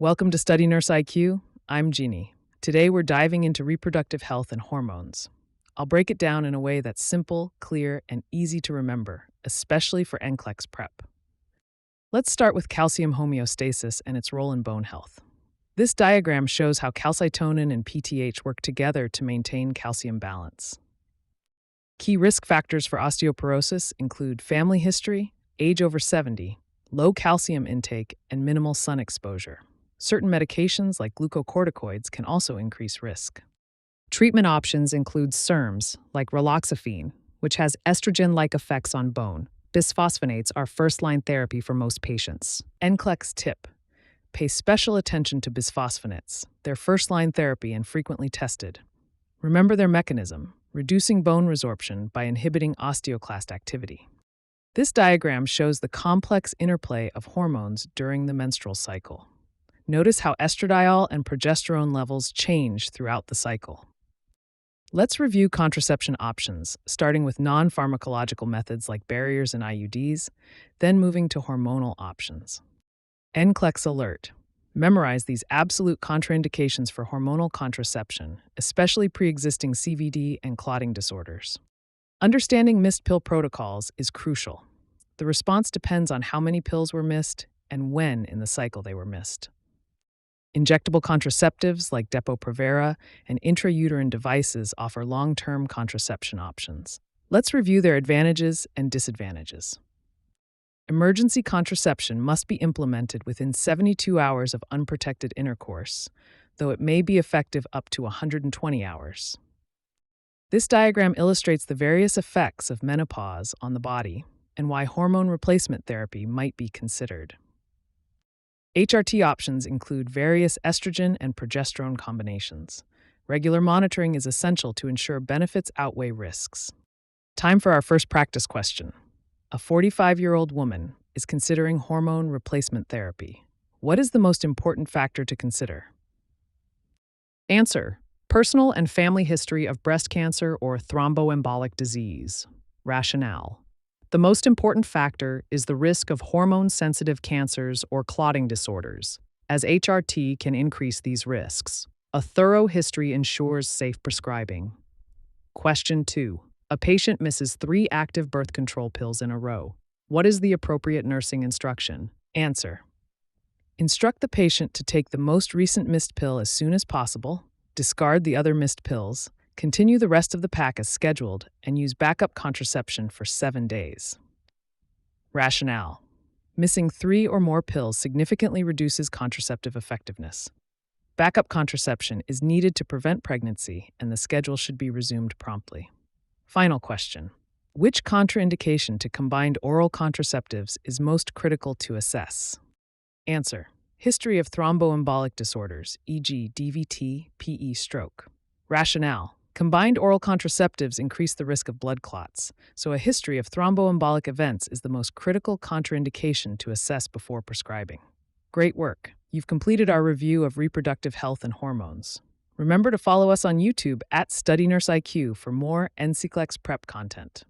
Welcome to Study Nurse IQ. I'm Jeannie. Today we're diving into reproductive health and hormones. I'll break it down in a way that's simple, clear, and easy to remember, especially for NCLEX prep. Let's start with calcium homeostasis and its role in bone health. This diagram shows how calcitonin and PTH work together to maintain calcium balance. Key risk factors for osteoporosis include family history, age over 70, low calcium intake, and minimal sun exposure. Certain medications like glucocorticoids can also increase risk. Treatment options include SERMs, like raloxifene, which has estrogen-like effects on bone. Bisphosphonates are first-line therapy for most patients. NCLEX tip: pay special attention to bisphosphonates. They're first-line therapy and frequently tested. Remember their mechanism, reducing bone resorption by inhibiting osteoclast activity. This diagram shows the complex interplay of hormones during the menstrual cycle. Notice how estradiol and progesterone levels change throughout the cycle. Let's review contraception options, starting with non-pharmacological methods like barriers and IUDs, then moving to hormonal options. NCLEX alert: memorize these absolute contraindications for hormonal contraception, especially pre-existing CVD and clotting disorders. Understanding missed pill protocols is crucial. The response depends on how many pills were missed and when in the cycle they were missed. Injectable contraceptives like Depo-Provera and intrauterine devices offer long-term contraception options. Let's review their advantages and disadvantages. Emergency contraception must be implemented within 72 hours of unprotected intercourse, though it may be effective up to 120 hours. This diagram illustrates the various effects of menopause on the body and why hormone replacement therapy might be considered. HRT options include various estrogen and progesterone combinations. Regular monitoring is essential to ensure benefits outweigh risks. Time for our first practice question. A 45-year-old woman is considering hormone replacement therapy. What is the most important factor to consider? Answer: personal and family history of breast cancer or thromboembolic disease. Rationale: the most important factor is the risk of hormone-sensitive cancers or clotting disorders, as HRT can increase these risks. A thorough history ensures safe prescribing. Question 2. A patient misses 3 active birth control pills in a row. What is the appropriate nursing instruction? Answer: instruct the patient to take the most recent missed pill as soon as possible, discard the other missed pills, continue the rest of the pack as scheduled, and use backup contraception for 7 days. Rationale: missing 3 or more pills significantly reduces contraceptive effectiveness. Backup contraception is needed to prevent pregnancy, and the schedule should be resumed promptly. Final question: which contraindication to combined oral contraceptives is most critical to assess? Answer: history of thromboembolic disorders, e.g. DVT, PE, stroke. Rationale: combined oral contraceptives increase the risk of blood clots, so a history of thromboembolic events is the most critical contraindication to assess before prescribing. Great work! You've completed our review of reproductive health and hormones. Remember to follow us on YouTube at Study Nurse IQ for more NCLEX prep content.